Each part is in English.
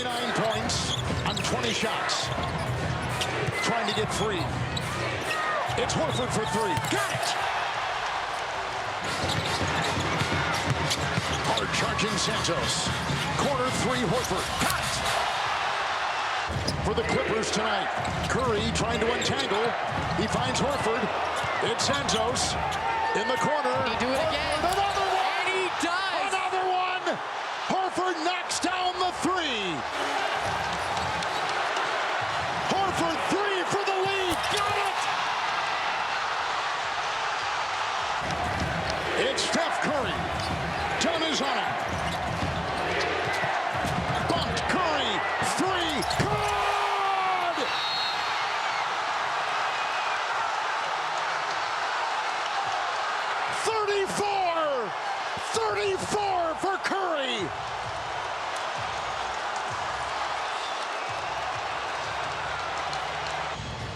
29 points on 20 shots. Trying to get free. It's Horford for three. Got it! Hard charging Santos. Corner three, Horford. Got it! For the Clippers tonight. Curry trying to untangle. He finds Horford. It's Santos in the corner. He do it again. Another one! And he does! Another one! Horford knocks down the three. Horford three for the lead. Got it! It's Steph Curry. Time is on it. Bumped Curry. Three. Good! 34 for Curry.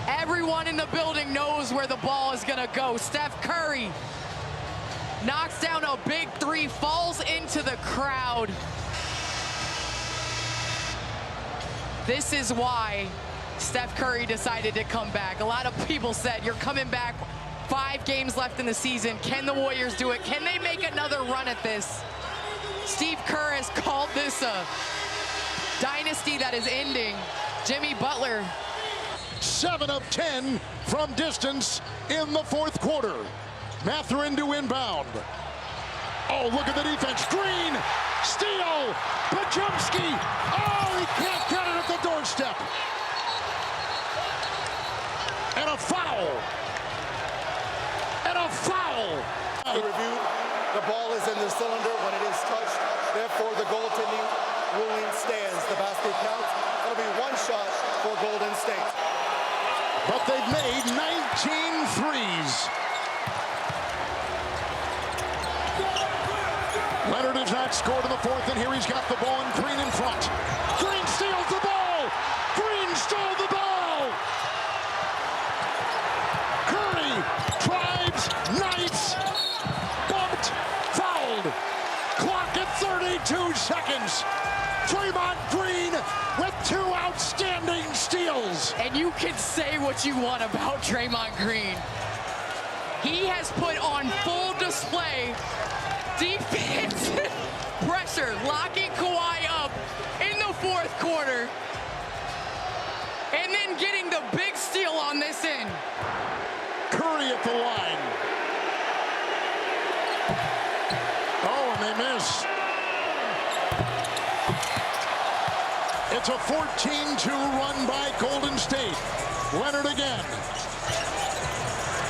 Everyone in the building knows where the ball is going to go. Steph Curry knocks down a big three, falls into the crowd. This is why Steph Curry decided to come back. A lot of people said, you're coming back. 5 games left in the season. Can the Warriors do it? Can they make another run at this? Steve Kerr has called this a dynasty that is ending. Jimmy Butler. 7 of 10 from distance in the fourth quarter. Mathurin to inbound. Oh, look at the defense. Green, steal, Pajumski. Oh, he can't get it at the doorstep. And a foul. And a foul. Review, the ball is in the cylinder when it is touched. Therefore, the goaltending ruling stands. The basket counts. It'll be one shot for Golden State. But they've made 19 threes. Leonard has not scored in the fourth, and here he's got the ball and Green in front. Green steals the ball. Green stole the ball. Curry drives, knifes, bumped, fouled. Clock at 32 seconds. Draymond Green with 2 outstanding steals. And you can say what you want about Draymond Green. He has put on full display defensive pressure, locking Kawhi up in the fourth quarter, and then getting the big steal on this end. Curry at the line. Oh, and they miss. It's a 14-2 run by Golden State. Leonard again.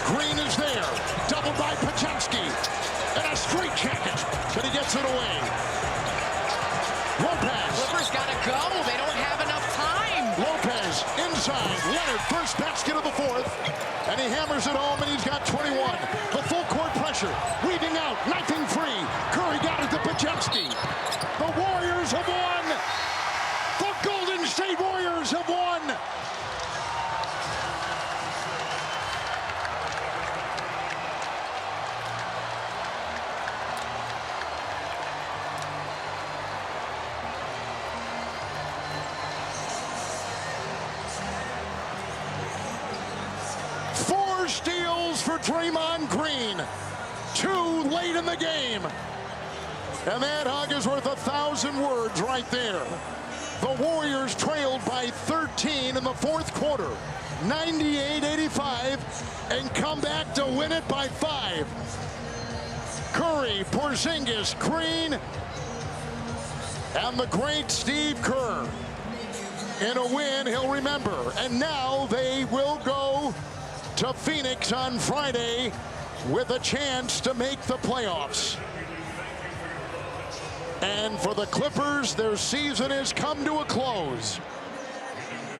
Green is there. Doubled by Pajumski. And a straight jacket. But he gets it away. Lopez. Clippers gotta go. They don't have enough time. Lopez inside. Leonard first basket of the fourth. And he hammers it home, and he's got 21. The full court pressure. Weaving out. Knifing free. Curry got it to Pajumski. The Warriors have won. The Golden State Warriors have won. Four steals for Draymond Green. 2 late in the game. And that hug is worth 1,000 words right there. The Warriors trailed by 13 in the fourth quarter, 98-85, and come back to win it by 5. Curry, Porzingis, Green, and the great Steve Kerr. In a win he'll remember. And now they will go to Phoenix on Friday with a chance to make the playoffs. And for the Clippers, their season has come to a close.